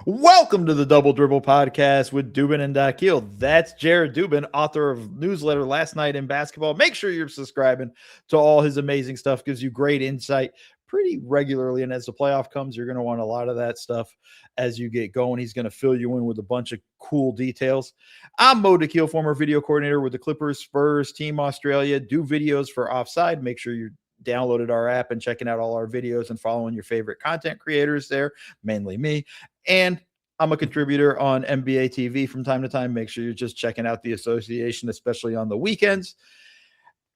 Welcome to the Double Dribble podcast with Dubin and Dakil. That's Jared Dubin, author of newsletter Last Night in Basketball. Make sure you're subscribing to all his amazing stuff. Gives you great insight pretty regularly. And as the playoff comes, you're going to want a lot of that stuff as you get going. He's going to fill you in with a bunch of cool details. I'm Mo Dakil, former video coordinator with the Clippers, Spurs, Team Australia. Do videos for Offside. Make sure you downloaded our app and checking out all our videos and following your favorite content creators there, mainly me. And I'm a contributor on NBA TV from time to time. Make sure you're just checking out the association, especially on the weekends.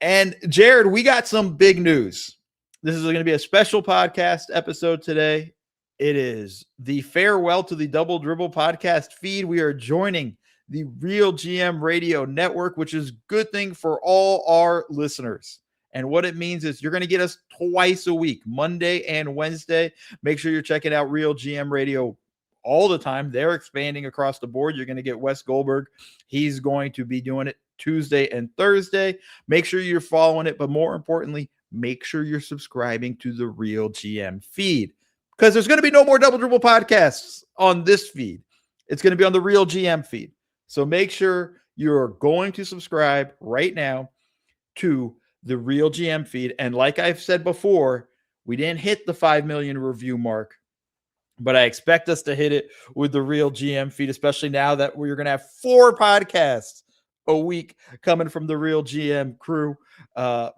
And Jared, we got some big news. This is going to be a special podcast episode today. It is the farewell to the Double Dribble podcast feed. We are joining the RealGM Radio Network, which is a good thing for all our listeners. And what it means is you're going to get us twice a week, Monday and Wednesday. Make sure you're checking out RealGM Radio all the time. They're expanding across the board. You're going to get Wes Goldberg. He's going to be doing it Tuesday and Thursday. Make sure you're following it. But more importantly, make sure you're subscribing to the RealGM feed, because there's going to be no more Double Dribble podcasts on this feed. It's going to be on the RealGM feed. So make sure you're going to subscribe right now to the RealGM feed. And like I've said before, we didn't hit the 5 million review mark, but I expect us to hit it with the RealGM feed, especially now that we're going to have 4 podcasts a week coming from the RealGM crew.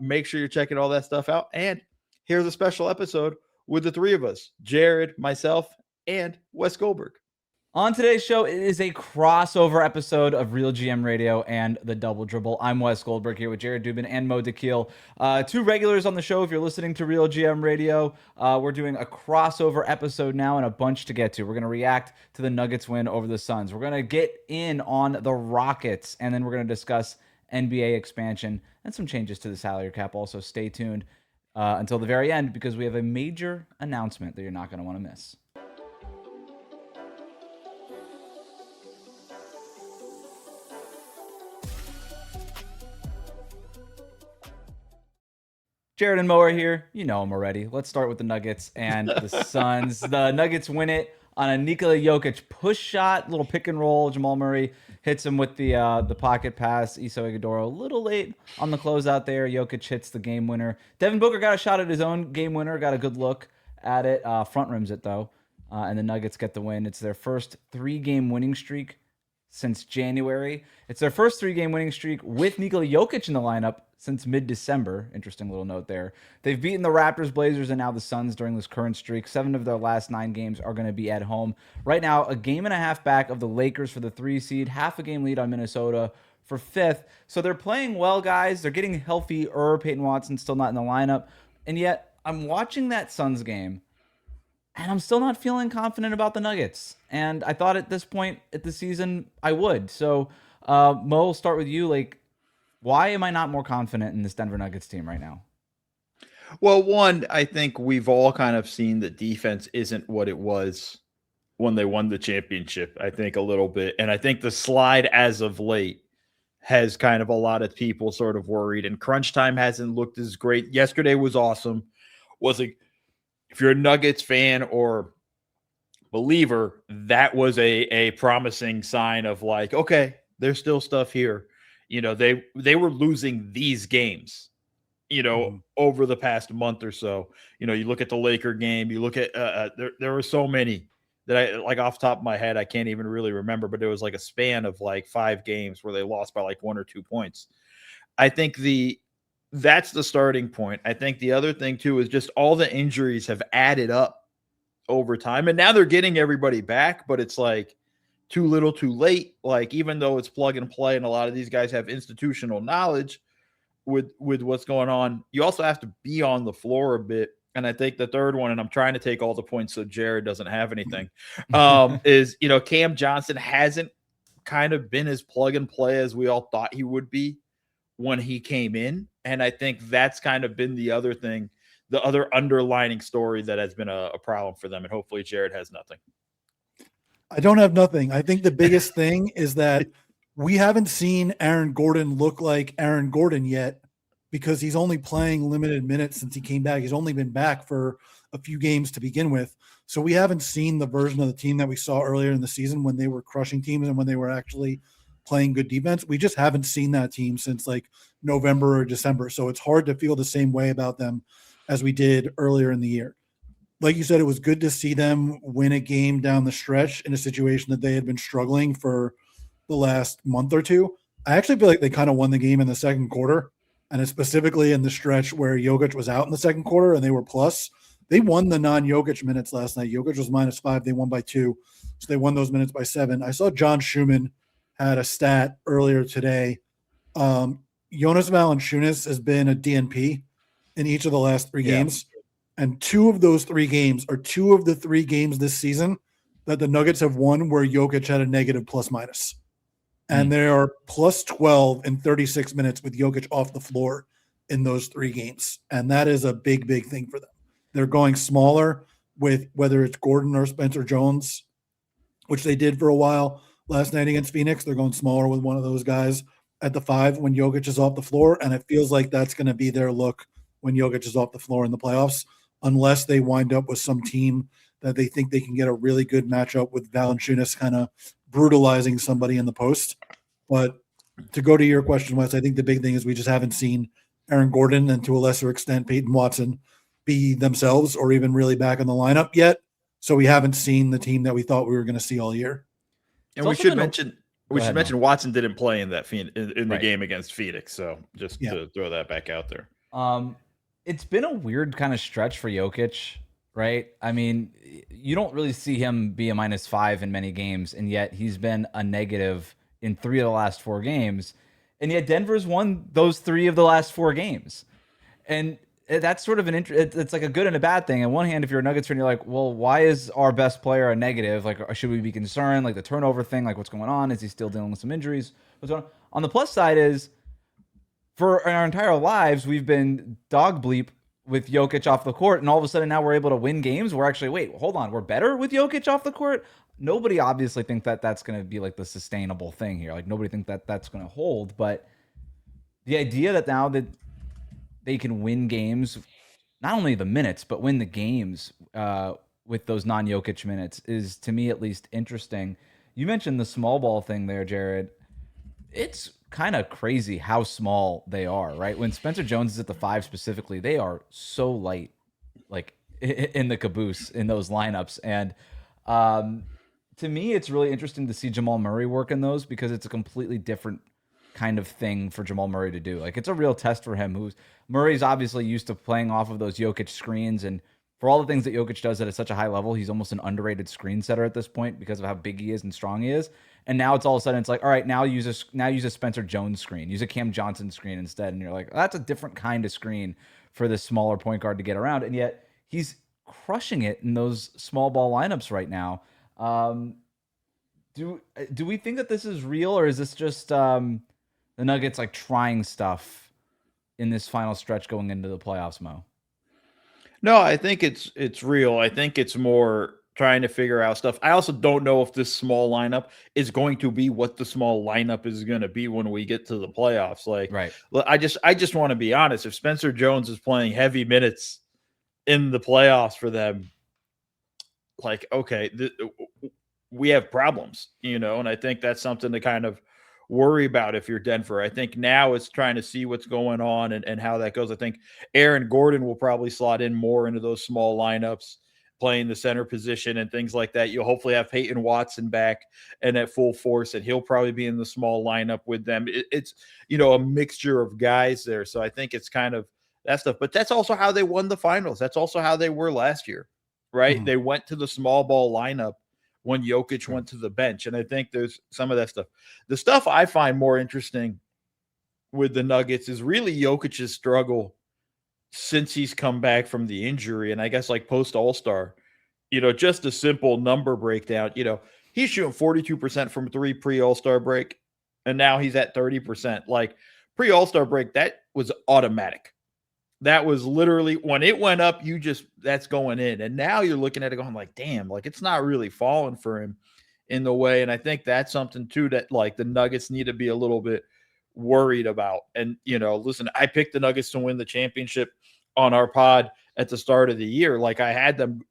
Make sure you're checking all that stuff out. And here's a special episode with the 3 of us, Jared, myself, and Wes Goldberg. On today's show, it is a crossover episode of RealGM Radio and the Double Dribble. I'm Wes Goldberg here with Jared Dubin and Mo Dakil. 2 regulars on the show if you're listening to RealGM Radio. We're doing a crossover episode now and a bunch to get to. We're going to react to the Nuggets win over the Suns. We're going to get in on the Rockets, and then we're going to discuss NBA expansion and some changes to the salary cap. Also, stay tuned until the very end, because we have a major announcement that you're not going to want to miss. Jared and Mo are here. You know them already. Let's start with the Nuggets and the Suns. The Nuggets win it on a Nikola Jokic push shot, little pick and roll. Jamal Murray hits him with the pocket pass. Issa Iguodala a little late on the closeout there. Jokic hits the game winner. Devin Booker got a shot at his own game winner. Got a good look at it. Front rims it though, and the Nuggets get the win. It's their first 3-game winning streak since January. It's their first 3-game winning streak with Nikola Jokic in the lineup since mid-December. Interesting little note there. They've beaten the Raptors, Blazers, and now the Suns during this current streak. 7 of their last 9 games are going to be at home. Right now, a game and a half back of the Lakers for the 3 seed, half a game lead on Minnesota for 5th. So they're playing well, guys. They're getting healthier. Peyton Watson's still not in the lineup. And yet, I'm watching that Suns game, and I'm still not feeling confident about the Nuggets. And I thought at this point at the season, I would. So, Mo, we'll start with you. Why am I not more confident in this Denver Nuggets team right now? Well, one, I think we've all kind of seen that defense isn't what it was when they won the championship, I think a little bit. And I think the slide as of late has kind of a lot of people sort of worried, and crunch time hasn't looked as great. Yesterday was awesome. If you're a Nuggets fan or believer, that was a promising sign of like, okay, there's still stuff here. You know, they were losing these games, over the past month or so. You look at the Laker game, you look at there were so many that I, like, off the top of my head, I can't even really remember, but it was like a span of like 5 games where they lost by like 1 or 2 points. I think that's the starting point. I think the other thing too is just all the injuries have added up over time, and now they're getting everybody back, but it's like too little too late. Like, even though it's plug and play and a lot of these guys have institutional knowledge with what's going on, you also have to be on the floor a bit. And I think the third one, and I'm trying to take all the points so Jared doesn't have anything, is, Cam Johnson hasn't kind of been as plug and play as we all thought he would be when he came in. And I think that's kind of been the other thing, the other underlining story that has been a problem for them. And hopefully Jared has nothing. I don't have nothing. I think the biggest thing is that we haven't seen Aaron Gordon look like Aaron Gordon yet because he's only playing limited minutes since he came back. He's only been back for a few games to begin with. So we haven't seen the version of the team that we saw earlier in the season when they were crushing teams and when they were actually playing good defense. We just haven't seen that team since like November or December. So it's hard to feel the same way about them as we did earlier in the year. Like you said, it was good to see them win a game down the stretch in a situation that they had been struggling for the last month or two. I actually feel like they kind of won the game in the second quarter, and it's specifically in the stretch where Jokic was out in the second quarter and they were plus. They won the non-Jokic minutes last night. Jokic was -5. They won by 2. So they won those minutes by 7. I saw John Schumann had a stat earlier today. Jonas Valanciunas has been a DNP in each of the last 3 games. And 2 of those 3 games are 2 of the 3 games this season that the Nuggets have won where Jokic had a negative plus-minus. And they are +12 in 36 minutes with Jokic off the floor in those 3 games. And that is a big, big thing for them. They're going smaller with whether it's Gordon or Spencer Jones, which they did for a while last night against Phoenix. They're going smaller with one of those guys at the 5 when Jokic is off the floor. And it feels like that's going to be their look when Jokic is off the floor in the playoffs, unless they wind up with some team that they think they can get a really good matchup with Valanciunas kind of brutalizing somebody in the post. But to go to your question, Wes, I think the big thing is we just haven't seen Aaron Gordon and to a lesser extent Peyton Watson be themselves or even really back in the lineup yet. So we haven't seen the team that we thought we were going to see all year. And we should mention Watson didn't play in that in the game against Phoenix. So just to throw that back out there. It's been a weird kind of stretch for Jokic, right? I mean, you don't really see him be a -5 in many games, and yet he's been a negative in 3 of the last 4 games. And yet Denver's won those 3 of the last 4 games. And that's sort of it's like a good and a bad thing. On one hand, if you're a Nuggets fan, you're like, well, why is our best player a negative? Like, should we be concerned? Like the turnover thing, like what's going on? Is he still dealing with some injuries? What's going on? On the plus side is, for our entire lives, we've been dog bleep with Jokic off the court, and all of a sudden now we're able to win games. We're actually, wait, hold on, we're better with Jokic off the court? Nobody obviously thinks that that's going to be like the sustainable thing here. Like nobody thinks that that's going to hold, but the idea that now that they can win games, not only the minutes, but win the games with those non-Jokic minutes is, to me at least, interesting. You mentioned the small ball thing there, Jared. It's kind of crazy how small they are, right? When Spencer Jones is at the 5 specifically, they are so light, like in the caboose in those lineups. And to me, it's really interesting to see Jamal Murray work in those because it's a completely different kind of thing for Jamal Murray to do. Like it's a real test for him. Murray's obviously used to playing off of those Jokic screens, and for all the things that Jokic does at such a high level, he's almost an underrated screen setter at this point because of how big he is and strong he is. And now it's all of a sudden it's like, all right, now use a Spencer Jones screen, use a Cam Johnson screen instead, and you're like, that's a different kind of screen for this smaller point guard to get around, and yet he's crushing it in those small ball lineups right now. Do we think that this is real, or is this just the Nuggets like trying stuff in this final stretch going into the playoffs, Mo? No, I think it's real. I think it's more trying to figure out stuff. I also don't know if this small lineup is going to be what the small lineup is going to be when we get to the playoffs. Like, right. I just want to be honest. If Spencer Jones is playing heavy minutes in the playoffs for them, like, okay, we have problems, and I think that's something to kind of worry about if you're Denver. I think now it's trying to see what's going on and how that goes. I think Aaron Gordon will probably slot in more into those small lineups, playing the center position and things like that. You'll hopefully have Peyton Watson back and at full force, and he'll probably be in the small lineup with them. It's, a mixture of guys there. So I think it's kind of that stuff, but that's also how they won the finals. That's also how they were last year, right? Mm-hmm. They went to the small ball lineup when Jokic went to the bench. And I think there's some of that stuff. The stuff I find more interesting with the Nuggets is really Jokic's struggle since he's come back from the injury. And I guess like post All-Star, just a simple number breakdown, he's shooting 42% from 3 pre-All-Star break. And now he's at 30%. Like pre-All-Star break, that was automatic. That was literally when it went up, that's going in. And now you're looking at it going like, damn, like it's not really falling for him in the way. And I think that's something too that like the Nuggets need to be a little bit worried about. And, listen, I picked the Nuggets to win the championship on our pod at the start of the year. Like, I had them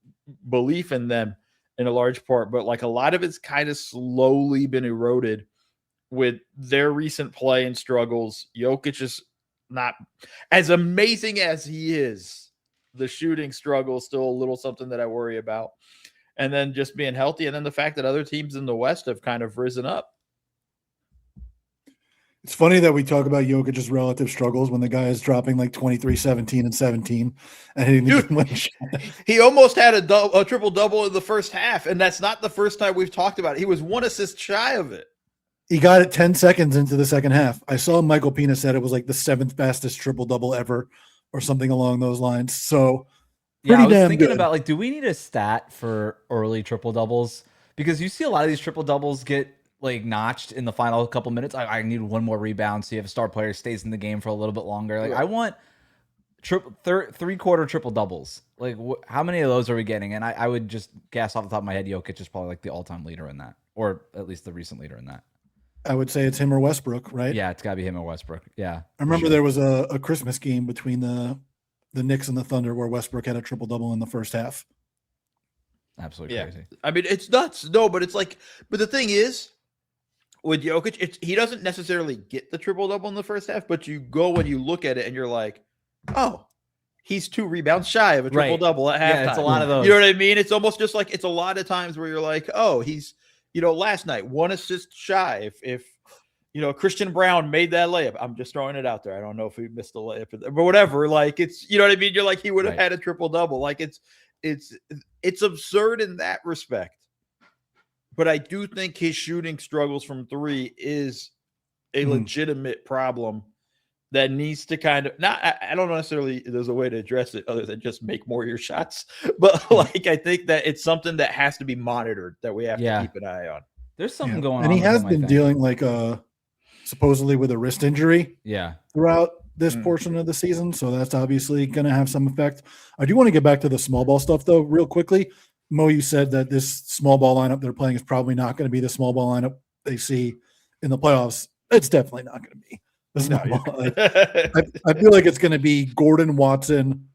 belief in them in a large part, but like a lot of it's kind of slowly been eroded with their recent play and struggles. Jokic is not as amazing as he is. The shooting struggle is still a little something that I worry about. And then just being healthy. And then the fact that other teams in the West have kind of risen up. It's funny that we talk about Jokic's relative struggles when the guy is dropping like 23, 17, and 17 and hitting the game winning shot. He almost had a triple-double in the first half, and that's not the first time we've talked about it. He was 1 assist shy of it. He got it 10 seconds into the second half. I saw Michael Pina said it was like the 7th fastest triple-double ever or something along those lines. So yeah, I was damn thinking good. about, like, do we need a stat for early triple-doubles? Because you see a lot of these triple-doubles get like notched in the final couple minutes. I need one more rebound, so you have a star player stays in the game for a little bit longer. Like, I want three-quarter triple-doubles. Like, how many of those are we getting? And I would just guess off the top of my head, Jokic is probably like the all-time leader in that, or at least the recent leader in that. I would say it's him or Westbrook, right? Yeah, it's got to be him or Westbrook. Yeah. I remember there was a Christmas game between the Knicks and the Thunder where Westbrook had a triple-double in the first half. Absolutely crazy. I mean, it's nuts. No, but it's like, but the thing is, with Jokic, he doesn't necessarily get the triple-double in the first half, but you go and you look at it and you're like, oh, he's 2 rebounds shy of a triple-double at halftime. Yeah, it's a lot of those. You know what I mean? It's almost just like, it's a lot of times where you're like, oh, he's, last night, 1 assist shy. If Christian Brown made that layup, I'm just throwing it out there. I don't know if he missed the layup, but whatever. Like, it's, you know what I mean? You're like, he would have had a triple-double. Like, it's absurd in that respect. But I do think his shooting struggles from 3 is a legitimate problem that needs to kind of not. I don't necessarily there's a way to address it other than just make more of your shots. But like, I think that it's something that has to be monitored, that we have to keep an eye on. There's something going on. And he has been dealing like supposedly with a wrist injury. Yeah. Throughout this portion of the season. So that's obviously going to have some effect. I do want to get back to the small ball stuff though, real quickly. Mo, you said that this small ball lineup they're playing is probably not going to be the small ball lineup they see in the playoffs. It's definitely not going to be the small ball. I feel like it's going to be Gordon, Watson,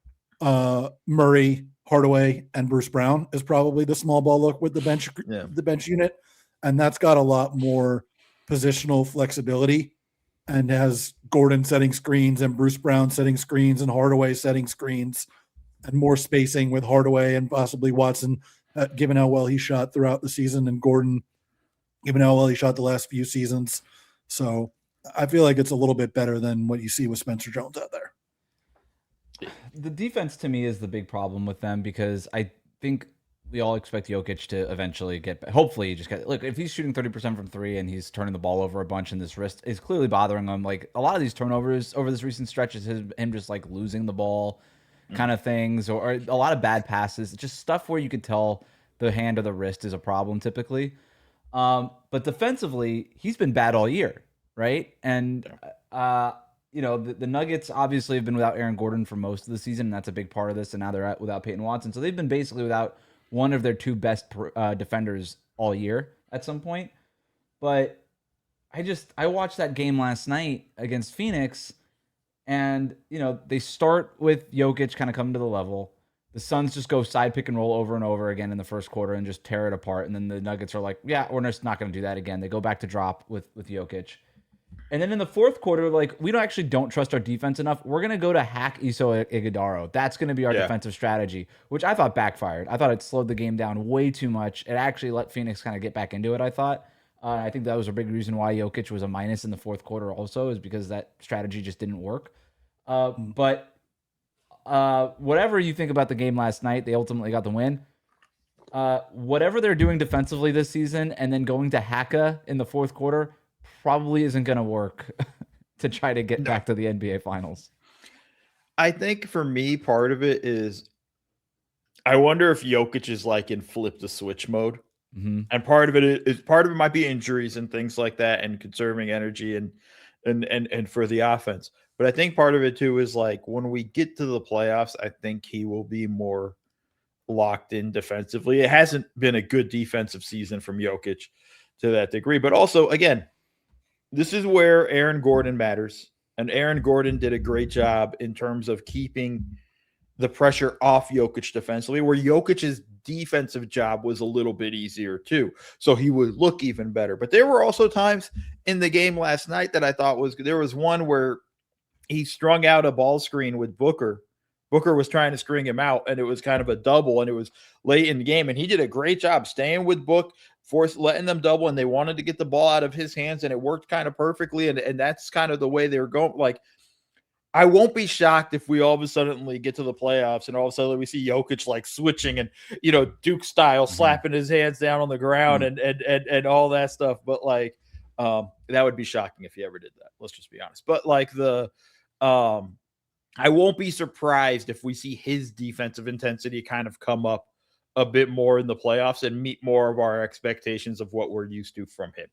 Murray, Hardaway, and Bruce Brown is probably the small ball look with the bench unit. And that's got a lot more positional flexibility and has Gordon setting screens and Bruce Brown setting screens and Hardaway setting screens and more spacing with Hardaway and possibly Watson, given how well he shot throughout the season, and Gordon, given how well he shot the last few seasons. So I feel like it's a little bit better than what you see with Spencer Jones out there. The defense to me is the big problem with them, because I think we all expect Jokic to eventually hopefully just get, look, if he's shooting 30% from 3 and he's turning the ball over a bunch and this wrist is clearly bothering him. Like, a lot of these turnovers over this recent stretch is him just like losing the ball kind of things, or a lot of bad passes, just stuff where you could tell the hand or the wrist is a problem typically. But defensively, he's been bad all year, right? And the Nuggets obviously have been without Aaron Gordon for most of the season, and that's a big part of this. And now they're without Peyton Watson, so they've been basically without one of their 2 best defenders all year at some point. But I watched that game last night against Phoenix, and they start with Jokic kind of coming to the level. The Suns just go side pick and roll over and over again in the first quarter and just tear it apart. And then the Nuggets are like, yeah, we're just not going to do that again. They go back to drop with Jokic. And then in the fourth quarter, like, we don't trust our defense enough. We're going to go to hack Iso Iguodaro. That's going to be our defensive strategy, which I thought backfired. I thought it slowed the game down way too much. It actually let Phoenix kind of get back into it, I thought. I think that was a big reason why Jokic was a minus in the fourth quarter also, is because that strategy just didn't work. But whatever you think about the game last night, they ultimately got the win. Whatever they're doing defensively this season and then going to Haka in the fourth quarter probably isn't going to work to try to get back to the NBA Finals. I think for me, part of it is I wonder if Jokic is like in flip the switch mode. Mm-hmm. And part of it might be injuries and things like that, and conserving energy and for the offense. But I think part of it too is like when we get to the playoffs, I think he will be more locked in defensively. It hasn't been a good defensive season from Jokic to that degree. But also, again, This is where Aaron Gordon matters. And Aaron Gordon did a great job in terms of keeping the pressure off Jokic defensively, where Jokic's defensive job was a little bit easier too. So he would look even better. But there were also times in the game last night that I thought was good. There was one where he strung out a ball screen with Booker. Booker was trying to string him out, and it was kind of a double, and it was late in the game. And he did a great job staying with Book, letting them double, and they wanted to get the ball out of his hands, and it worked kind of perfectly. And that's kind of the way they were going. Like, I won't be shocked if we all of a sudden get to the playoffs and all of a sudden we see Jokic like switching and, Duke style slapping his hands down on the ground and all that stuff. But like, that would be shocking if he ever did that. Let's just be honest. But like I won't be surprised if we see his defensive intensity kind of come up a bit more in the playoffs and meet more of our expectations of what we're used to from him.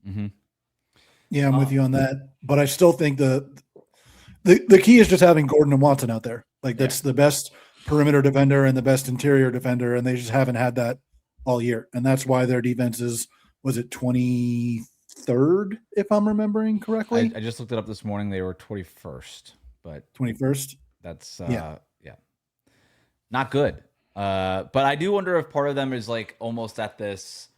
Mm-hmm. Yeah, I'm with you on that. But I still think the key is just having Gordon and Watson out there. Like, that's the best perimeter defender and the best interior defender, and they just haven't had that all year. And that's why their defense is, was it 23rd, if I'm remembering correctly? I just looked it up this morning. They were 21st, but 21st. That's not good. But I do wonder if part of them is like almost at this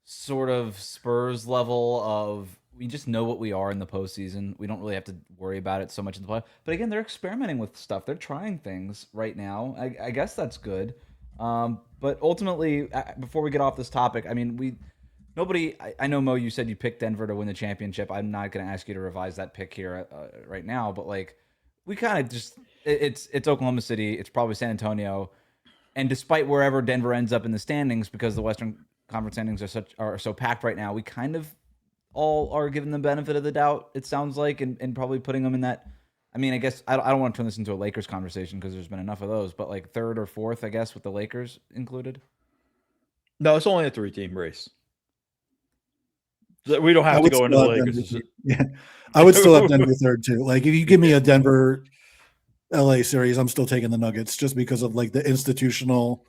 sort of Spurs level of, we just know what we are in the postseason. We don't really have to worry about it so much in the play. But again, they're experimenting with stuff. They're trying things right now. I guess that's good. But ultimately, before we get off this topic, I mean, I know, Mo, you said you picked Denver to win the championship. I'm not going to ask you to revise that pick here right now. But like, we kind of just, it's Oklahoma City. It's probably San Antonio. And despite wherever Denver ends up in the standings, because the Western Conference standings are so packed right now, we kind of all are giving the benefit of the doubt, it sounds like, and probably putting them in that. I mean, I guess I don't want to turn this into a Lakers conversation because there's been enough of those, but like third or fourth, I guess, with the Lakers included. No, it's only a 3-team race. We don't have to go into the Lakers. Yeah, I would still have Denver third too. Like, if you give me a Denver LA series, I'm still taking the Nuggets just because of like the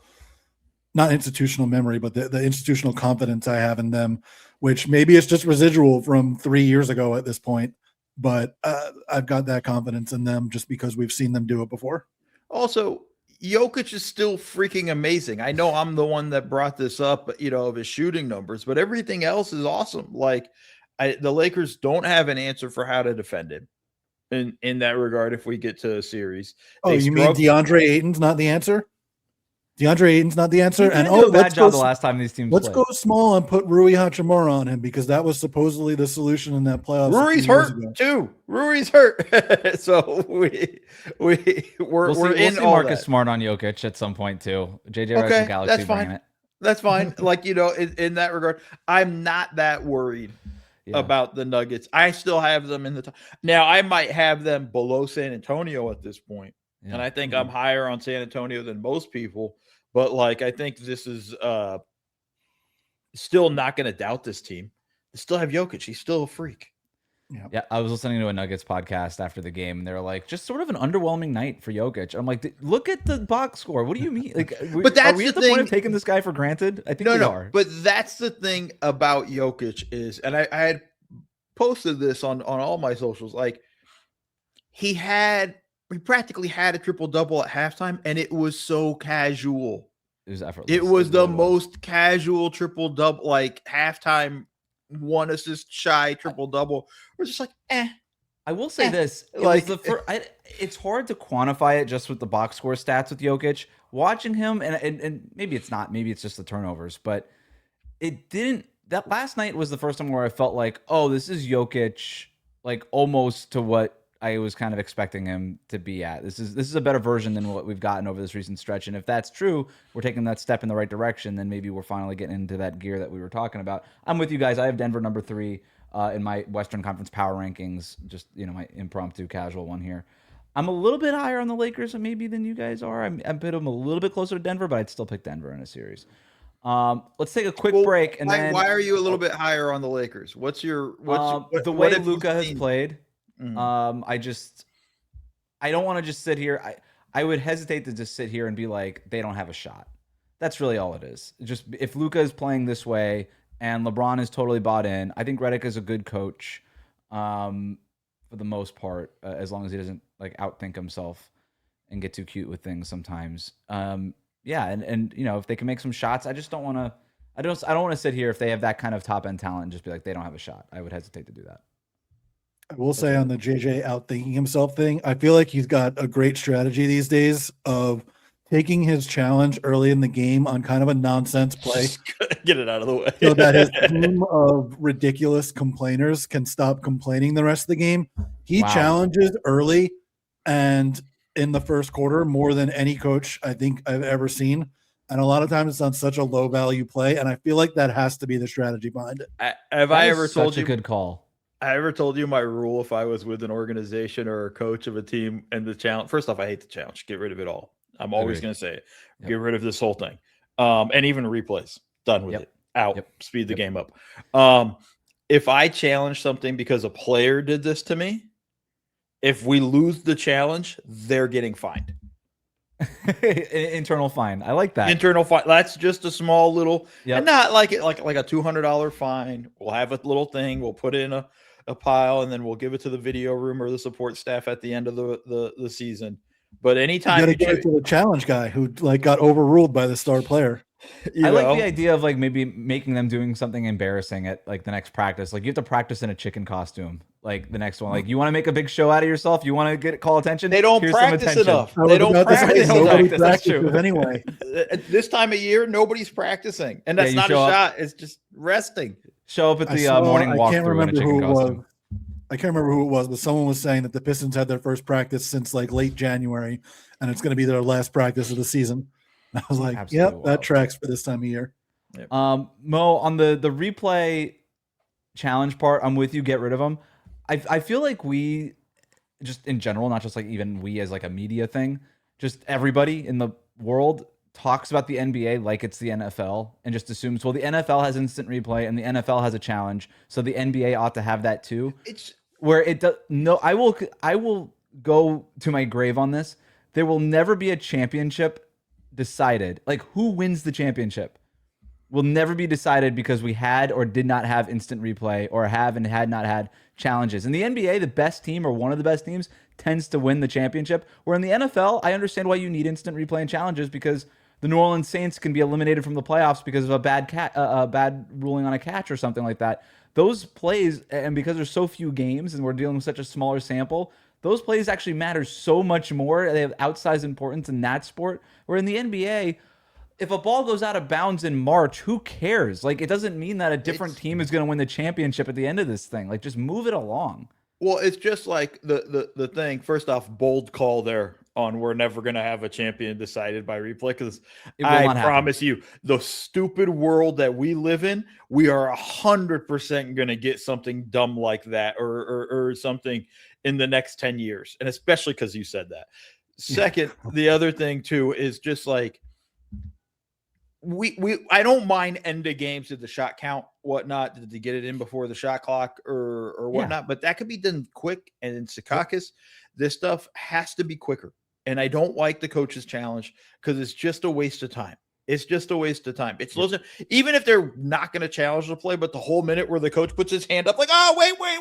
not institutional memory, but the institutional confidence I have in them, which maybe it's just residual from 3 years ago at this point. But I've got that confidence in them just because we've seen them do it before. Also, Jokic is still freaking amazing. I know I'm the one that brought this up, of his shooting numbers, but everything else is awesome. Like, the Lakers don't have an answer for how to defend him in that regard if we get to a series. You mean DeAndre Ayton's not the answer? DeAndre Ayton's not the answer. And bad job the last time these teams let's played. go small and put Rui Hachimura on him, because that was supposedly the solution in that playoffs. Rui's hurt too. Rui's hurt. So we're in see Marcus Smart on Jokic at some point too. JJ Redick and Galaxy, that's fine. It. That's fine. Like, in that regard, I'm not that worried about the Nuggets. I still have them in the top. Now, I might have them below San Antonio at this point. And I think I'm higher on San Antonio than most people. But like, I think this is still not going to doubt this team. They still have Jokic. He's still a freak. Yeah, I was listening to a Nuggets podcast after the game, and they were like, just sort of an underwhelming night for Jokic. I'm like, look at the box score. What do you mean? Like, but that's are we at the point of taking this guy for granted? I think we are. But that's the thing about Jokic is, and I had posted this on all my socials, like, he practically had a triple-double at halftime, and it was so casual. It was effortless. It was the most casual triple-double, like halftime, 1 assist shy triple-double. We're just like, I will say this. It's hard to quantify it just with the box score stats with Jokic. Watching him, and maybe it's not, maybe it's just the turnovers, but it didn't. That last night was the first time where I felt like, oh, this is Jokic, like almost to what I was kind of expecting him to be at. This is a better version than what we've gotten over this recent stretch. And if that's true, we're taking that step in the right direction, then maybe we're finally getting into that gear that we were talking about. I'm with you guys. I have Denver number 3 in my Western Conference power rankings, just, my impromptu casual one here. I'm a little bit higher on the Lakers maybe than you guys are. I put them a little bit closer to Denver, but I'd still pick Denver in a series. Let's take a quick break. And why are you a little bit higher on the Lakers? What's the way Luka has played? I don't want to just sit here. I would hesitate to just sit here and be like, they don't have a shot. That's really all it is. Just if Luka is playing this way, and LeBron is totally bought in. I think Redick is a good coach, for the most part, as long as he doesn't like outthink himself and get too cute with things sometimes. Yeah, and if they can make some shots, I just don't want to. I don't want to sit here if they have that kind of top end talent and just be like they don't have a shot. I would hesitate to do that. I will say on the JJ outthinking himself thing, I feel like he's got a great strategy these days of taking his challenge early in the game on kind of a nonsense play. Get it out of the way. So that his team of ridiculous complainers can stop complaining the rest of the game. He challenges early and in the first quarter more than any coach I think I've ever seen. And a lot of times it's on such a low value play. And I feel like that has to be the strategy behind it. Have I ever told you a good call? I ever told you my rule if I was with an organization or a coach of a team and the challenge? First off, I hate the challenge. Get rid of it all. I'm always going to say it. Yep. Get rid of this whole thing. And even replays. Done with it. Out. Speed the game up. If I challenge something because a player did this to me, if we lose the challenge, they're getting fined. Internal fine. I like that. Internal fine. That's just a small little, and not like a $200 fine. We'll have a little thing. We'll put it in a pile, and then we'll give it to the video room or the support staff at the end of the season. But anytime you got to give it to the challenge guy who got overruled by the star player. I like the idea of maybe making them doing something embarrassing at the next practice. Like you have to practice in a chicken costume. Like the next one, like you want to make a big show out of yourself. You want to call attention. They don't practice enough. They don't practice. Nobody practices anyway. At this time of year, nobody's practicing, and that's not a shot. It's just resting. Show up at the morning walk through in a chicken costume. I can't remember who it was, but someone was saying that the Pistons had their first practice since late January, and it's going to be their last practice of the season. I was like, absolutely that tracks for this time of year. Yep. Mo, on the replay challenge part, I'm with you. Get rid of them. I feel like we, just in general, not just even we as a media thing, just everybody in the world talks about the NBA like it's the NFL and just assumes, well, the NFL has instant replay and the NFL has a challenge, so the NBA ought to have that too. It's where it does. No, I will go to my grave on this. There will never be a championship decided. Who wins the championship will never be decided because we had or did not have instant replay or have and had not had challenges. In the NBA, the best team or one of the best teams tends to win the championship. Where in the NFL, I understand why you need instant replay and challenges, because the New Orleans Saints can be eliminated from the playoffs because of a bad ruling on a catch or something like that. Those plays, and because there's so few games and we're dealing with such a smaller sample, those plays actually matter so much more. They have outsized importance in that sport. Where in the NBA, if a ball goes out of bounds in March, who cares? It doesn't mean that a different team is going to win the championship at the end of this thing. Just move it along. Well, it's just like the thing. First off, bold call there on we're never going to have a champion decided by replay, because I promise you, the stupid world that we live in, we are 100% going to get something dumb like that or something in the next 10 years. And especially because you said that. Second, the other thing too is just I don't mind end of games to the shot count, whatnot, to get it in before the shot clock or whatnot, but that could be done quick. And in Secaucus, this stuff has to be quicker. And I don't like the coach's challenge because it's just a waste of time. It's just a waste of time. It's even if they're not going to challenge the play, but the whole minute where the coach puts his hand up oh,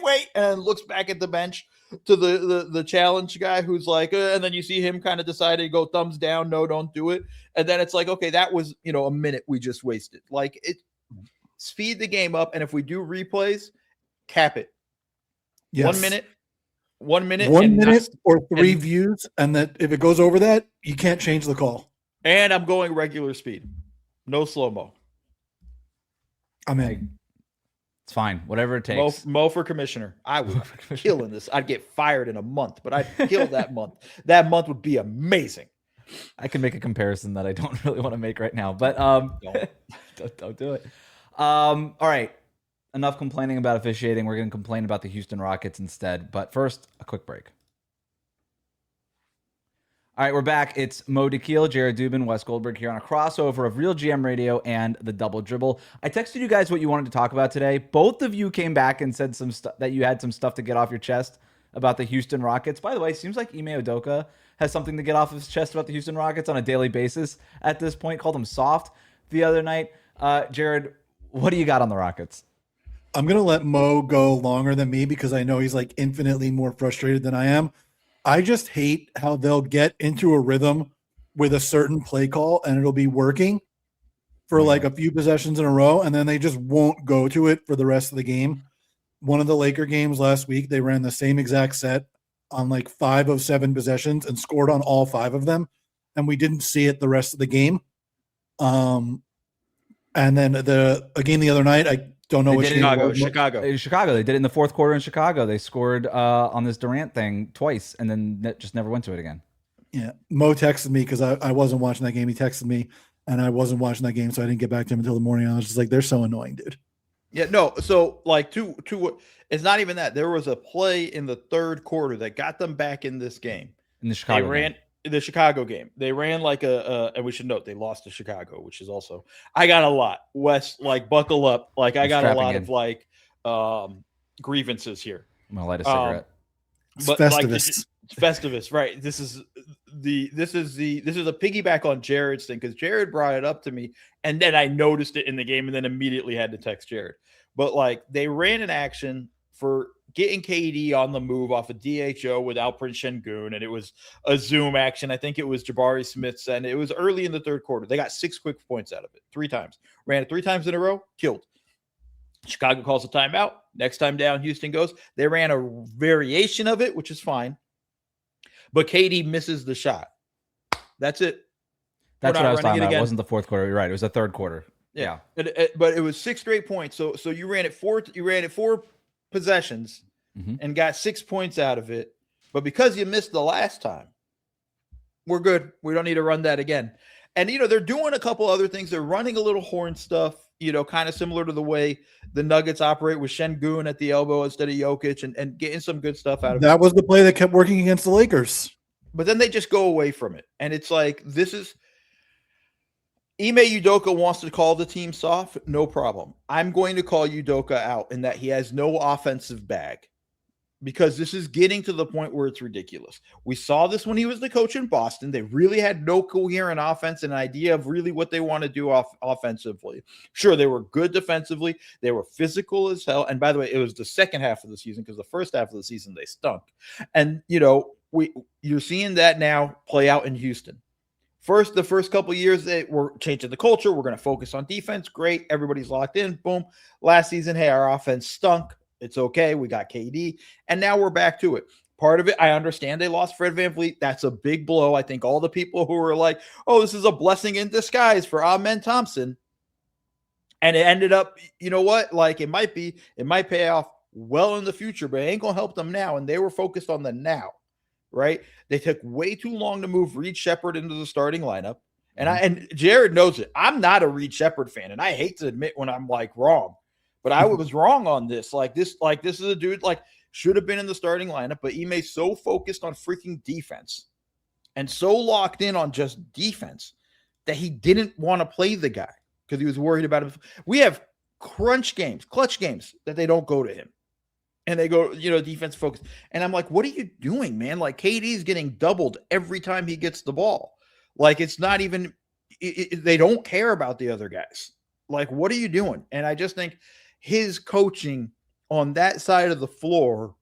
wait, and looks back at the bench to the challenge guy who's and then you see him kind of decide to go thumbs down, no, don't do it. And then it's okay, that was, a minute we just wasted. Speed the game up. And if we do replays, cap it. Yes. 1 minute. 1 minute. 1 minute or three views. And that if it goes over that, you can't change the call. And I'm going regular speed. No slow-mo. I'm in. It's fine. Whatever it takes. Mo for commissioner. I would kill in this. I'd get fired in a month, but I'd kill that month. That month would be amazing. I can make a comparison that I don't really want to make right now, but don't do it. All right. Enough complaining about officiating. We're going to complain about the Houston Rockets instead. But first, a quick break. All right, we're back. It's Mo DeKeel, Jared Dubin, Wes Goldberg here on a crossover of RealGM Radio and the Double Dribble. I texted you guys what you wanted to talk about today. Both of you came back and said that you had some stuff to get off your chest about the Houston Rockets. By the way, it seems like Ime Udoka has something to get off his chest about the Houston Rockets on a daily basis at this point. Called them soft the other night. Jared, What do you got on the Rockets? I'm going to let Mo go longer than me because I know he's like infinitely more frustrated than I am. I just hate how they'll get into a rhythm with a certain play call and it'll be working for like a few possessions in a row, and then they just won't go to it for the rest of the game. One of the Laker games last week, they ran the same exact set on like 5 of 7 possessions and scored on all 5 of them, and we didn't see it the rest of the game. And then a game the other night, I don't know which game. Chicago. They did it in the fourth quarter in Chicago. They scored on this Durant thing twice, and then just never went to it again. Yeah, Mo texted me because I wasn't watching that game. He texted me, and I wasn't watching that game, so I didn't get back to him until the morning. I was just like, they're so annoying, dude. Yeah, no. So like it's not even that. There was a play in the third quarter that got them back in this game. In the Chicago game. The Chicago game. They ran like and we should note they lost to Chicago, which is also I got a lot. Wes, like buckle up. Like I got a lot of like grievances here. I'm gonna light a cigarette. But Festivus. Festivus, right? This is a piggyback on Jared's thing because Jared brought it up to me, and then I noticed it in the game, and then immediately had to text Jared. But like they ran an action for getting KD on the move off a DHO with Alperen Şengün, and it was a zoom action. I think it was Jabari Smith's, and it was early in the third quarter. They got 6 quick points out of it 3 times. Ran it 3 times in a row, killed. Chicago calls a timeout. Next time down, Houston goes. They ran a variation of it, which is fine. But KD misses the shot. That's it. That's what I was talking about. It wasn't the fourth quarter. You're right. It was the third quarter. Yeah. But it was 6 straight points. So you ran it 4 possessions and got 6 points out of it. But because you missed the last time, we're good. We don't need to run that again. And, they're doing a couple other things. They're running a little horn stuff, kind of similar to the way the Nuggets operate with Şengün at the elbow instead of Jokic and getting some good stuff out of it. That was the play that kept working against the Lakers. But then they just go away from it. And it's like, this is Ime Udoka wants to call the team soft. No problem. I'm going to call Udoka out in that he has no offensive bag. Because this is getting to the point where it's ridiculous. We saw this when he was the coach in Boston. They really had no coherent offense and an idea of really what they want to do offensively. Sure, they were good defensively. They were physical as hell. And by the way, it was the second half of the season because the first half of the season they stunk. And, you're seeing that now play out in Houston. The first couple of years, they were changing the culture. We're going to focus on defense. Great. Everybody's locked in. Boom. Last season, hey, our offense stunk. It's okay. We got KD. And now we're back to it. Part of it, I understand they lost Fred VanVleet. That's a big blow. I think all the people who were like, oh, this is a blessing in disguise for Amen Thompson. And it ended up, you know what? Like it might pay off well in the future, but it ain't going to help them now. And they were focused on the now, right? They took way too long to move Reed Shepherd into the starting lineup. And Jared knows it. I'm not a Reed Shepherd fan. And I hate to admit when I'm like wrong. But I was wrong on this. This is a dude should have been in the starting lineup, but Ime's so focused on freaking defense and so locked in on just defense that he didn't want to play the guy because he was worried about him. We have clutch games that they don't go to him. And they go, defense focused. And I'm like, what are you doing, man? Like KD's getting doubled every time he gets the ball. Like it's not even they don't care about the other guys. Like, what are you doing? And I just think his coaching on that side of the floor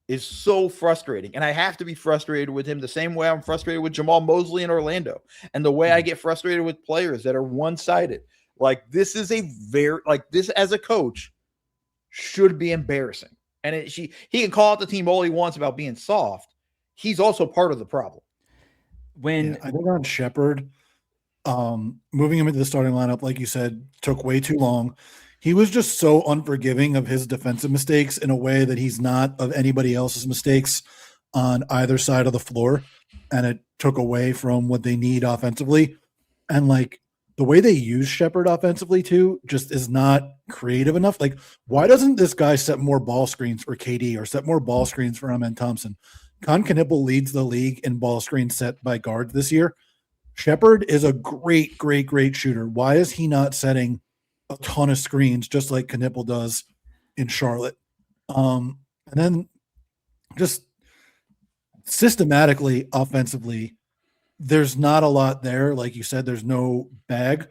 is so frustrating. And I have to be frustrated with him the same way I'm frustrated with Jamal Mosley in Orlando and the way I get frustrated with players that are one-sided. Like this is this as a coach should be embarrassing. And he can call out the team all he wants about being soft. He's also part of the problem. I think on Shepherd, moving him into the starting lineup, like you said, took way too long. He was just so unforgiving of his defensive mistakes in a way that he's not of anybody else's mistakes on either side of the floor. And it took away from what they need offensively. And like the way they use Shepherd offensively too, just is not creative enough. Like, why doesn't this guy set more ball screens for KD or set more ball screens for Amen Thompson? Con Knipple leads the league in ball screens set by guards this year. Shepherd is a great shooter. Why is he not setting a ton of screens just like Knipple does in Charlotte? And then just systematically, offensively, there's not a lot there. Like you said, there's no bag.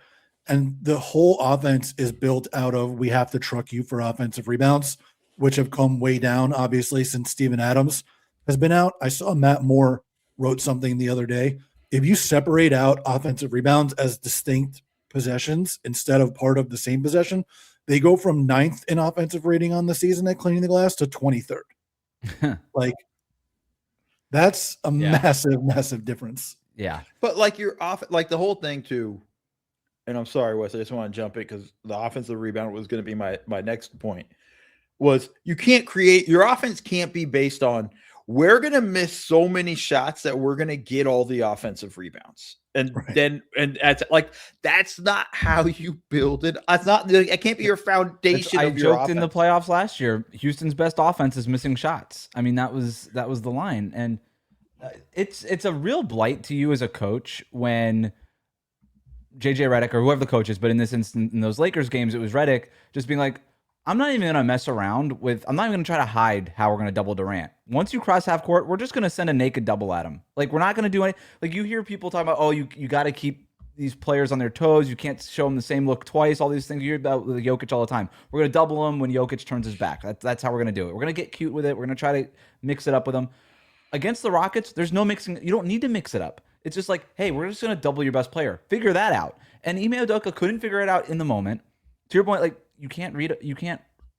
And the whole offense is built out of we have to truck you for offensive rebounds, which have come way down, obviously, since Steven Adams has been out. I saw Matt Moore wrote something the other day. If you separate out offensive rebounds as distinct possessions instead of part of the same possession, they go from 9th in offensive rating on the season at cleaning the glass to 23rd. Like, that's a massive, massive difference. Yeah. But like you're off, like the whole thing too. And I'm sorry, Wes, I just want to jump in because the offensive rebound was going to be my next point. Was you can't create your offense can't be based on we're going to miss so many shots that we're going to get all the offensive rebounds. And then that's not how you build it. It's not. It can't be your foundation. I joked in the playoffs last year. Houston's best offense is missing shots. I mean, that was the line, and it's a real blight to you as a coach when JJ Redick or whoever the coach is, but in this instance, in those Lakers games, it was Redick just being like, I'm not even going to mess around with, I'm not even going to try to hide how we're going to double Durant. Once you cross half court, we're just going to send a naked double at him. Like, we're not going to do any, like you hear people talking about, oh, you got to keep these players on their toes. You can't show them the same look twice, all these things. You hear about Jokic all the time. We're going to double him when Jokic turns his back. That's how we're going to do it. We're going to get cute with it. We're going to try to mix it up with them. Against the Rockets, there's no mixing. You don't need to mix it up. It's just like, hey, we're just going to double your best player. Figure that out. And Ime Udoka couldn't figure it out in the moment. To your point, like, you can't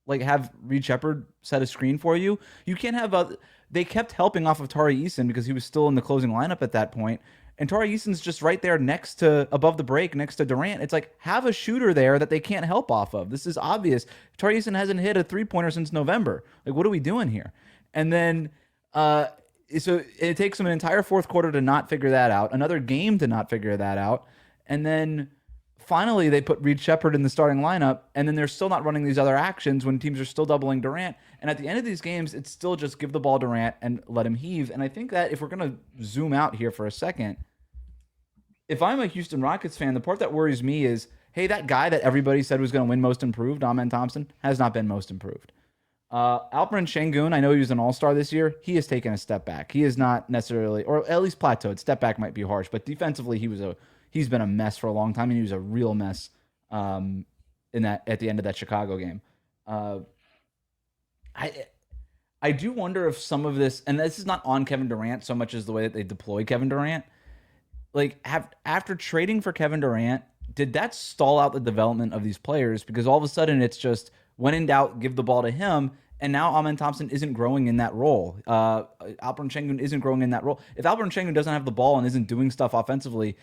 like have Reed Shepherd set a screen for you. You can't have they kept helping off of Tari Eason because he was still in the closing lineup at that point. And Tari Eason's just right there next to, above the break, next to Durant. It's like, have a shooter there that they can't help off of. This is obvious. Tari Eason hasn't hit a three-pointer since November. Like, what are we doing here? And then, so it takes them an entire fourth quarter to not figure that out, another game to not figure that out. And then finally, they put Reed Shepherd in the starting lineup, and then they're still not running these other actions when teams are still doubling Durant. And at the end of these games, it's still just give the ball Durant and let him heave. And I think that if we're going to zoom out here for a second, if I'm a Houston Rockets fan, the part that worries me is, hey, that guy that everybody said was going to win most improved, Amen Thompson, has not been most improved. Alperen Şengün, I know he was an all-star this year. He has taken a step back. He is not necessarily, or at least plateaued. Step back might be harsh, but defensively, he's been a mess for a long time, and he was a real mess at the end of that Chicago game. I do wonder if some of this, and this is not on Kevin Durant so much as the way that they deploy Kevin Durant. Like, after trading for Kevin Durant, did that stall out the development of these players? Because all of a sudden it's just, when in doubt, give the ball to him. And now Amen Thompson isn't growing in that role. Alperen Şengün isn't growing in that role. If Alperen Şengün doesn't have the ball and isn't doing stuff offensively,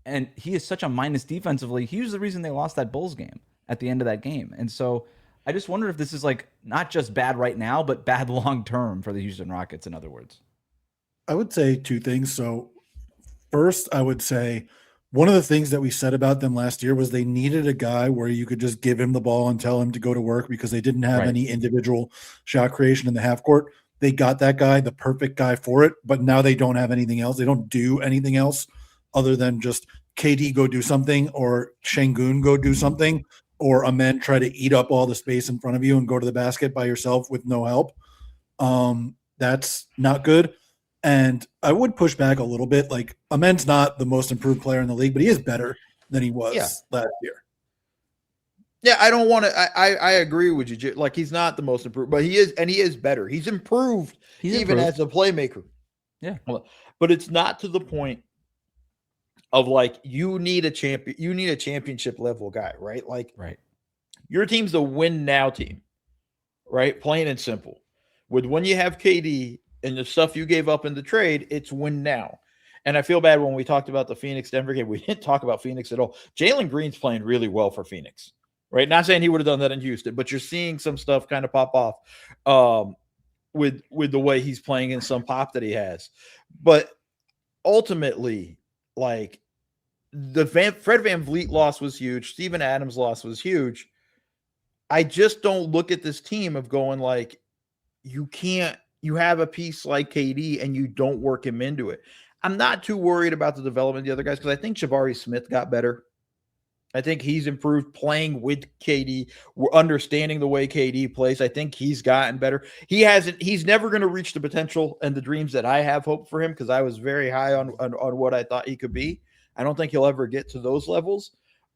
and he is such a minus defensively, he was the reason they lost that Bulls game at the end of that game. And so I just wonder if this is like not just bad right now, but bad long term for the Houston Rockets, in other words. I would say two things. So first, I would say one of the things that we said about them last year was they needed a guy where you could just give him the ball and tell him to go to work because they didn't have any individual shot creation in the half court. They got that guy, the perfect guy for it, but now they don't have anything else. They don't do anything else other than just KD go do something, or Şengün go do something, or Amen try to eat up all the space in front of you and go to the basket by yourself with no help. That's not good. And I would push back a little bit. Like, Amen's not the most improved player in the league, but he is better than he was last year. Yeah, I don't want to. I agree with you. Like, he's not the most improved, but he is, and he is better. He's improved, even as a playmaker. Yeah, but it's not to the point of like you need a champion. You need a championship level guy, right? Like, your team's the win now team, right? Plain and simple. With when you have KD. And the stuff you gave up in the trade, it's win now. And I feel bad when we talked about the Phoenix-Denver game. We didn't talk about Phoenix at all. Jalen Green's playing really well for Phoenix, right? Not saying he would have done that in Houston, but you're seeing some stuff kind of pop off with the way he's playing and some pop that he has. But ultimately, like, the Fred VanVleet loss was huge. Steven Adams loss was huge. I just don't look at this team of going like, you have a piece like KD and you don't work him into it. I'm not too worried about the development of the other guys because I think Jabari Smith got better. I think he's improved playing with KD. We're understanding the way KD plays. I think he's gotten better. He's never going to reach the potential and the dreams that I have hoped for him because I was very high on what I thought he could be. I don't think he'll ever get to those levels.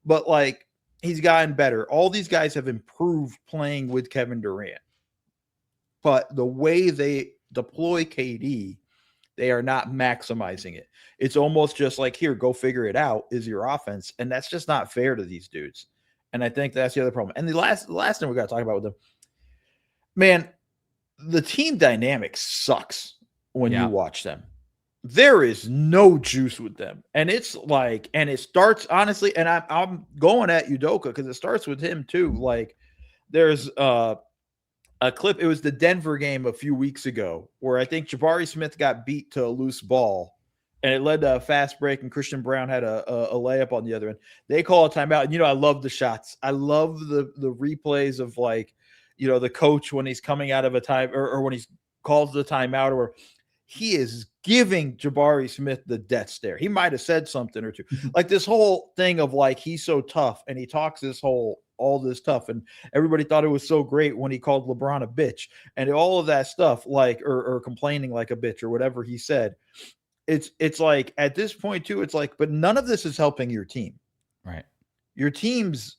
but like he's gotten better. All these guys have improved playing with Kevin Durant. But the way they deploy KD, they are not maximizing it. It's almost just like, here, go figure it out, is your offense. And that's just not fair to these dudes. And I think that's the other problem. And the last thing we got to talk about with them, man, the team dynamic sucks when you watch them. There is no juice with them. And it's like, and it starts honestly, and I'm going at Udoka because it starts with him too. Like there's a clip, it was the Denver game a few weeks ago where I think Jabari Smith got beat to a loose ball and it led to a fast break and Christian Brown had a layup on the other end. They call a timeout. And, I love the shots. I love the replays of like, the coach when he's coming out of a time or when he's calls the timeout or he is giving Jabari Smith the death stare. He might have said something or two. Like this whole thing of like, he's so tough and he talks all this stuff. And everybody thought it was so great when he called LeBron a bitch and all of that stuff, like, or complaining like a bitch or whatever he said. It's like at this point too, it's like, but none of this is helping your team. Right. Your team's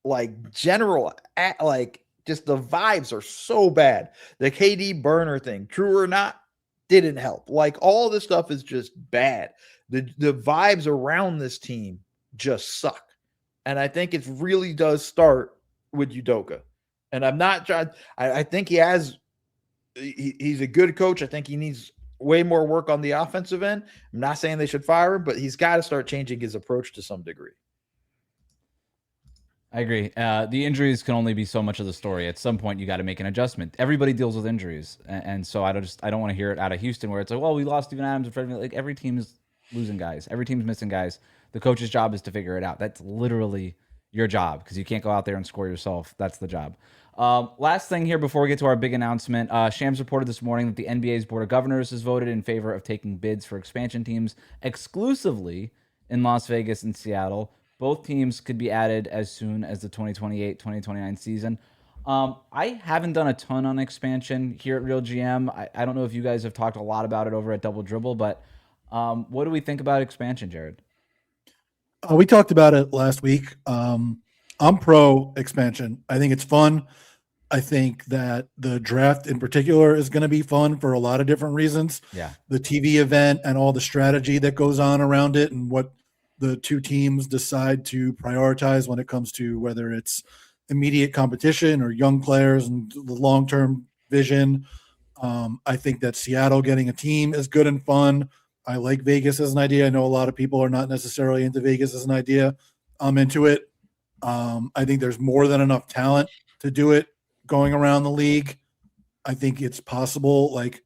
like general, like just the vibes are so bad. The KD burner thing, true or not, didn't help. Like all this stuff is just bad. The vibes around this team just suck. And I think it really does start with Udoka. And I'm not trying. I think he's a good coach. I think he needs way more work on the offensive end. I'm not saying they should fire him, but he's got to start changing his approach to some degree. I agree. The injuries can only be so much of the story. At some point, you got to make an adjustment. Everybody deals with injuries, and so I don't want to hear it out of Houston where it's like, well, we lost Steven Adams and Fred. Like every team is losing guys. Every team's missing guys. The coach's job is to figure it out. That's literally your job because you can't go out there and score yourself. That's the job. Last thing here before we get to our big announcement, Shams reported this morning that the NBA's Board of Governors has voted in favor of taking bids for expansion teams exclusively in Las Vegas and Seattle. Both teams could be added as soon as the 2028-2029 season. I haven't done a ton on expansion here at RealGM. I don't know if you guys have talked a lot about it over at Double Dribble, but what do we think about expansion, Jared? We talked about it last week. I'm pro expansion. I think it's fun. I think that the draft in particular is going to be fun for a lot of different reasons. Yeah. The TV event and all the strategy that goes on around it and what the two teams decide to prioritize when it comes to whether it's immediate competition or young players and the long-term vision. I think that Seattle getting a team is good and fun. I like Vegas as an idea. I know a lot of people are not necessarily into Vegas as an idea. I'm into it. I think there's more than enough talent to do it going around the league. I think it's possible like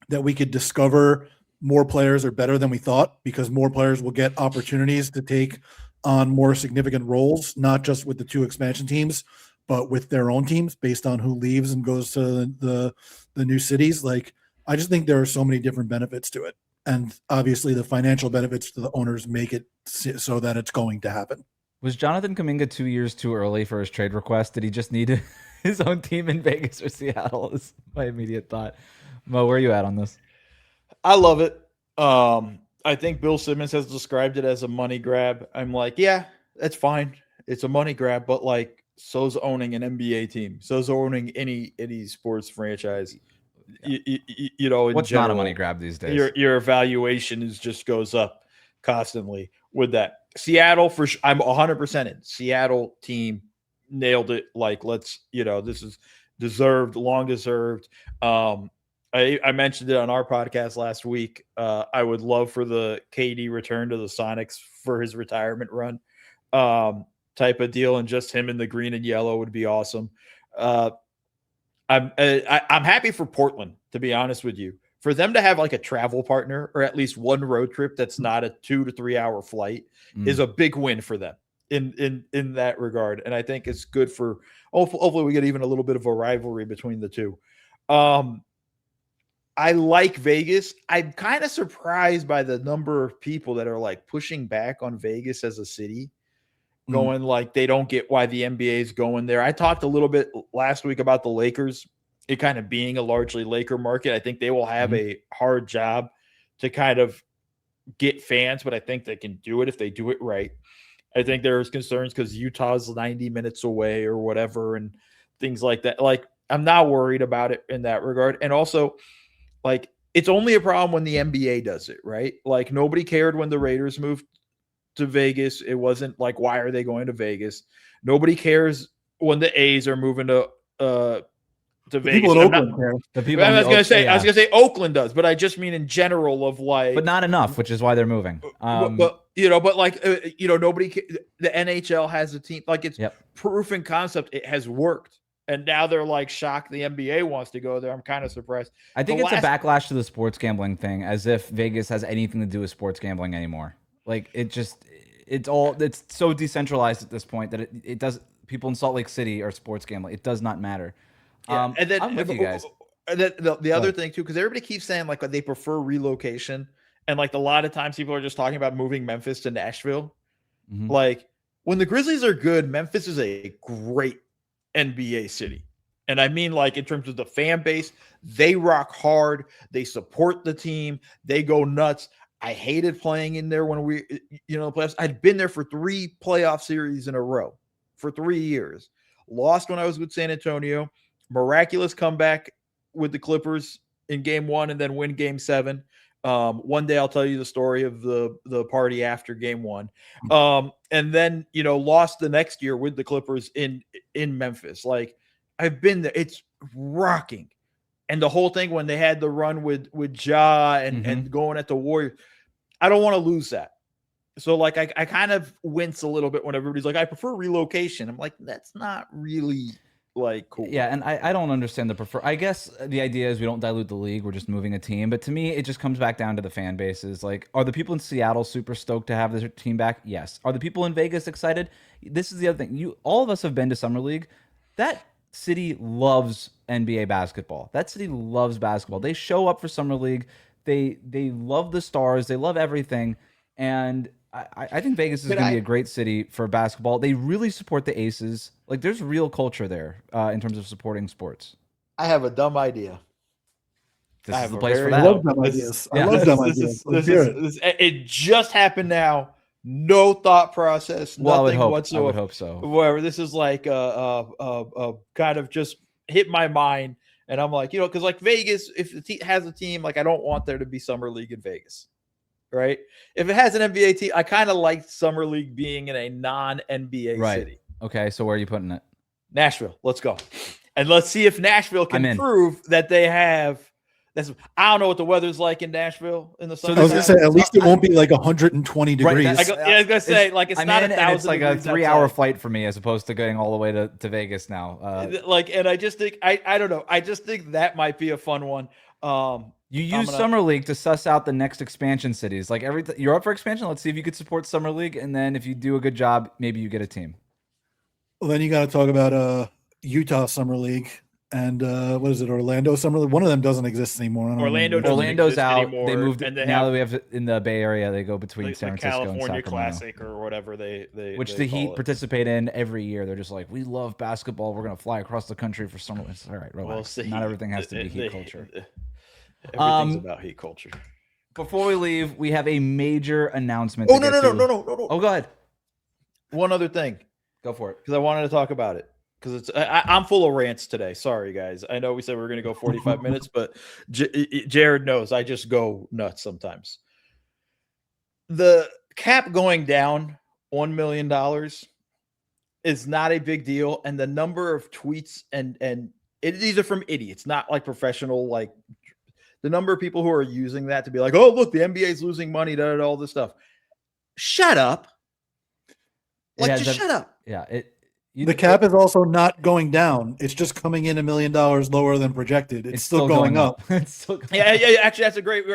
that we could discover more players are better than we thought because more players will get opportunities to take on more significant roles, not just with the two expansion teams, but with their own teams based on who leaves and goes to the new cities. Like, I just think there are so many different benefits to it. And obviously the financial benefits to the owners make it so that it's going to happen. Was Jonathan Kuminga 2 years too early for his trade request? Did he just need his own team in Vegas or Seattle? Is my immediate thought. Mo, where are you at on this? I love it. I think Bill Simmons has described it as a money grab. I'm like, yeah, that's fine. It's a money grab, but like, so's owning an NBA team. So's owning any sports franchise. Yeah. You know, in what's general, not a money grab these days? Your evaluation just goes up constantly with that. Seattle for sure. I'm 100% in. Seattle team nailed it. Like, let's, this is deserved, long deserved. I mentioned it on our podcast last week. I would love for the KD return to the Sonics for his retirement run type of deal, and just him in the green and yellow would be awesome. I'm happy for Portland, to be honest with you, for them to have like a travel partner or at least one road trip that's not a 2 to 3 hour flight is a big win for them in that regard. And I think it's good for hopefully we get even a little bit of a rivalry between the two. I like Vegas. I'm kind of surprised by the number of people that are like pushing back on Vegas as a city, going like they don't get why the NBA is going there. I talked a little bit last week about the Lakers, it kind of being a largely Laker market. I think they will have a hard job to kind of get fans, but I think they can do it if they do it right. I think there's concerns because Utah's 90 minutes away or whatever, and things like that. Like, I'm not worried about it in that regard. And also, like, it's only a problem when the NBA does it, right? Like, nobody cared when the Raiders moved to Vegas. It wasn't like, why are they going to Vegas? Nobody cares when the A's are moving to Vegas. People in Oakland care. The people I was gonna say, yeah. I was gonna say Oakland does, but I just mean in general of like, but not enough, which is why they're moving. but nobody. The NHL has a team, like, it's proof and concept. It has worked, and now they're like shocked the NBA wants to go there. I'm kind of surprised. I think it's a backlash to the sports gambling thing, as if Vegas has anything to do with sports gambling anymore. Like, it's so decentralized at this point that it does. People in Salt Lake City are sports gambling. It does not matter. And then I'm with you guys. The other thing too, because everybody keeps saying like they prefer relocation, and like a lot of times people are just talking about moving Memphis to Nashville. Mm-hmm. Like, when the Grizzlies are good, Memphis is a great NBA city. And I mean, like, in terms of the fan base, they rock hard. They support the team. They go nuts. I hated playing in there when we, playoffs. I'd been there for 3 playoff series in a row for 3 years. Lost when I was with San Antonio. Miraculous comeback with the Clippers in game 1 and then win game 7. One day I'll tell you the story of the party after game 1. And then, lost the next year with the Clippers in Memphis. Like, I've been there. It's rocking. And the whole thing when they had the run with Ja and going at the Warriors, I don't want to lose that. So, like, I kind of wince a little bit when everybody's like, I prefer relocation. I'm like, that's not really like cool. Yeah, and I don't understand the prefer. I guess the idea is we don't dilute the league. We're just moving a team. But to me, it just comes back down to the fan bases. Like, are the people in Seattle super stoked to have their team back? Yes. Are the people in Vegas excited? This is the other thing. All of us have been to Summer League. That city loves NBA basketball. That city loves basketball. They show up for Summer League. They love the stars. They love everything. And I think Vegas is going to be a great city for basketball. They really support the Aces. Like, there's real culture there in terms of supporting sports. I have a dumb idea. This is the place for that. I love dumb ideas. I love dumb ideas. It just happened now. No thought process. Nothing whatsoever. I would hope so. Whatever. This is like a kind of just hit my mind, and I'm like, because like Vegas, if the team has a team, like, I don't want there to be Summer League in Vegas. Right? If it has an NBA team, I kind of like Summer League being in a non-NBA city. Okay, so where are you putting it? Nashville. Let's go. And let's see if Nashville can prove that they have. I don't know what the weather's like in Nashville in the summer. I was going to say, at least it won't be like 120 degrees. Right, I was going to say, like, it's not 1,000 it's like a 3-hour flight for me as opposed to going all the way to Vegas now. And I just think, I don't know. I just think that might be a fun one. You use Summer League to suss out the next expansion cities. Like, you're up for expansion. Let's see if you could support Summer League, and then if you do a good job, maybe you get a team. Well, then you got to talk about Utah Summer League and what is it, Orlando Summer League? One of them doesn't exist anymore. Orlando's out. Anymore, they moved. And now that we have in the Bay Area, they go between San Francisco and Sacramento. California Classic or whatever which the Heat participate in every year. They're just like, we love basketball. We're gonna fly across the country for summer. It's all right, relax. Not everything has to be Heat culture. Everything's about Heat culture. Before we leave, we have a major announcement. No. Oh, go ahead. One other thing. Go for it. Because I wanted to talk about it. Because I'm full of rants today. Sorry, guys. I know we said we were going to go 45 minutes, but Jared knows I just go nuts sometimes. The cap going down $1 million is not a big deal. And the number of tweets these are from idiots, not like professional, like the number of people who are using that to be like, oh, look, the NBA is losing money, all this stuff. Shut up. Shut up. Yeah. The cap is also not going down. It's just coming in $1 million lower than projected. It's still going up. It's still going yeah. Actually, that's a great.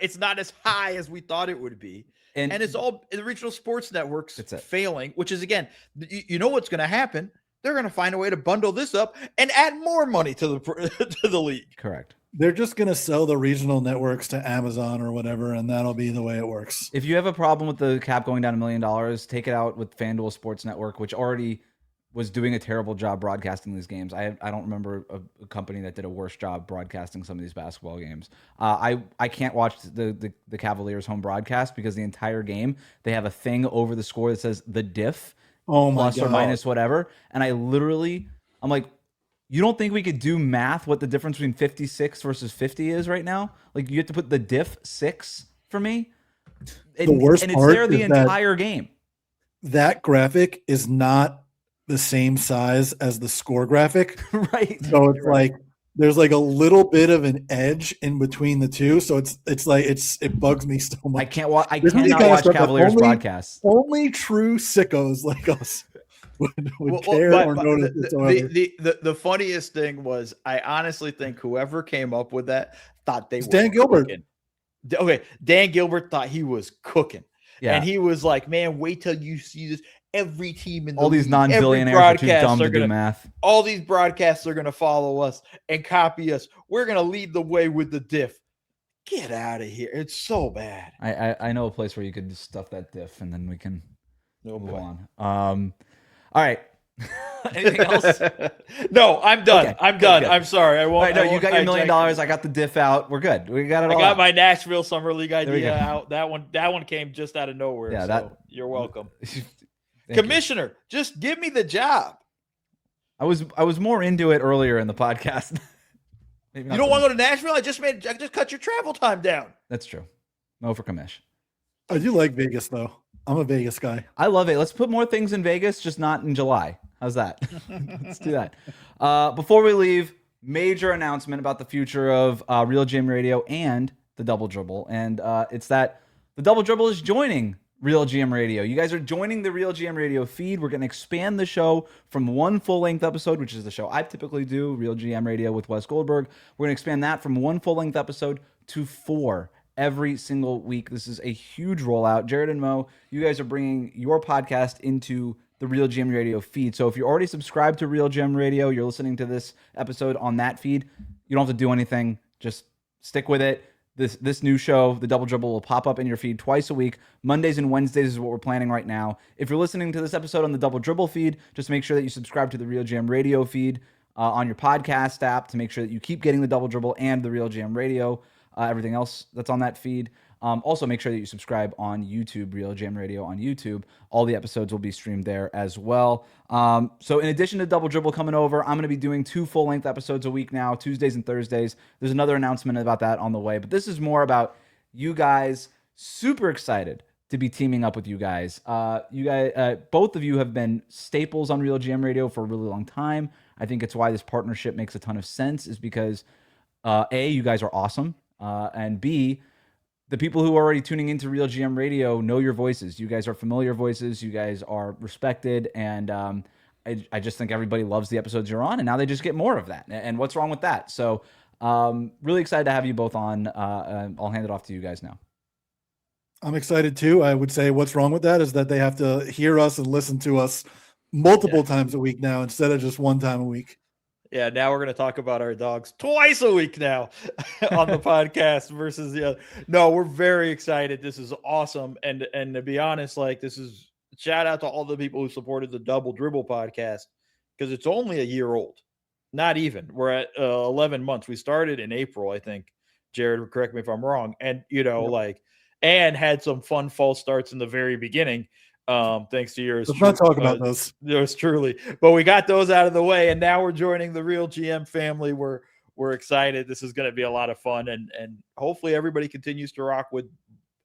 It's not as high as we thought it would be, and it's all the regional sports networks failing. Which is, again, you know what's going to happen? They're going to find a way to bundle this up and add more money to the league. Correct. They're just going to sell the regional networks to Amazon or whatever, and that'll be the way it works. If you have a problem with the cap going down $1 million, take it out with FanDuel Sports Network, which already was doing a terrible job broadcasting these games. I don't remember a company that did a worse job broadcasting some of these basketball games. I can't watch the Cavaliers home broadcast because the entire game they have a thing over the score that says the diff, plus or minus whatever, and I'm like, you don't think we could do math what the difference between 56 versus 50 is right now? Like, you have to put the diff 6 for me. The worst and it's part there the is entire game. That graphic is not the same size as the score graphic. Right. So it's like there's like a little bit of an edge in between the two. So it bugs me so much. I cannot watch Cavaliers broadcasts. Only true sickos like us would care or notice whatsoever. The funniest thing was, I honestly think whoever came up with that thought they were Dan Gilbert. Cooking. Okay, Dan Gilbert thought he was cooking. Yeah. And he was like, man, wait till you see this. Every team in the all these league, non-billionaires are too dumb to do math. All these broadcasts are going to follow us and copy us. We're going to lead the way with the diff. Get out of here. It's so bad. I know a place where you could stuff that diff and then we can move on. All right. Anything else? No, I'm done. Okay, I'm done. Good. I'm sorry. I won't. No, you got your $1 million. I got the diff out. We're good. We got it all. I got out. my Nashville Summer League idea out. That one came just out of nowhere. Yeah, so you're welcome. Thank Commissioner, you. Just give me the job. I was more into it earlier in the podcast. You don't want to go to Nashville? I just cut your travel time down. That's true. No for commish. I do like Vegas though. I'm a Vegas guy. I love it. Let's put more things in Vegas, just not in July. How's that? Let's do that. Before we leave, major announcement about the future of RealGM Radio and the Double Dribble. And it's that the Double Dribble is joining RealGM Radio. You guys are joining the RealGM Radio feed. We're going to expand the show from one full-length episode, which is the show I typically do, RealGM Radio with Wes Goldberg. We're going to expand that from one full-length episode to 4 every single week. This is a huge rollout. Jared and Mo, you guys are bringing your podcast into the RealGM Radio feed. So if you're already subscribed to RealGM Radio, you're listening to this episode on that feed, you don't have to do anything. Just stick with it. This new show, The Double Dribble, will pop up in your feed twice a week. Mondays and Wednesdays is what we're planning right now. If you're listening to this episode on the Double Dribble feed, just make sure that you subscribe to the RealGM Radio feed on your podcast app to make sure that you keep getting the Double Dribble and the RealGM Radio, everything else that's on that feed. Also, make sure that you subscribe on YouTube, RealGM Radio on YouTube. All the episodes will be streamed there as well. So in addition to Double Dribble coming over, I'm going to be doing 2 full-length episodes a week now, Tuesdays and Thursdays. There's another announcement about that on the way. But this is more about you guys. Super excited to be teaming up with you guys. Both of you have been staples on RealGM Radio for a really long time. I think it's why this partnership makes a ton of sense, is because A, you guys are awesome, and B, the people who are already tuning into RealGM Radio know your voices. You guys are familiar voices. You guys are respected. And I just think everybody loves the episodes you're on. And now they just get more of that. And what's wrong with that? So really excited to have you both on. I'll hand it off to you guys now. I'm excited too. I would say what's wrong with that is that they have to hear us and listen to us multiple times a week now instead of just one time a week. Yeah, now we're going to talk about our dogs twice a week now on the podcast versus the other. No, we're very excited. This is awesome. And to be honest, like, this is shout out to all the people who supported the Double Dribble podcast, because it's only a year old. Not even. We're at 11 months. We started in April, I think. Jared, correct me if I'm wrong. And, and had some fun false starts in the very beginning. Thanks to yours. Let's not talk about those. Yours truly, but we got those out of the way, and now we're joining the RealGM family. We're excited. This is going to be a lot of fun, and hopefully everybody continues to rock with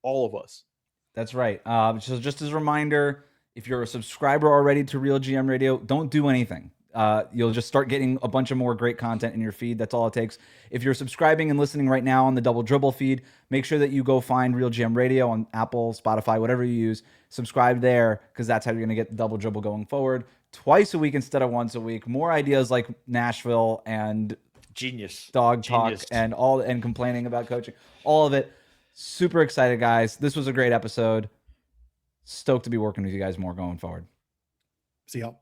all of us. That's right. So just as a reminder, if you're a subscriber already to RealGM Radio, don't do anything. You'll just start getting a bunch of more great content in your feed. That's all it takes. If you're subscribing and listening right now on the Double Dribble feed, make sure that you go find RealGM Radio on Apple, Spotify, whatever you use. Subscribe there, because that's how you're going to get the Double Dribble going forward. Twice a week instead of once a week. More ideas like Nashville and genius dog talk and complaining about coaching. All of it. Super excited, guys. This was a great episode. Stoked to be working with you guys more going forward. See y'all.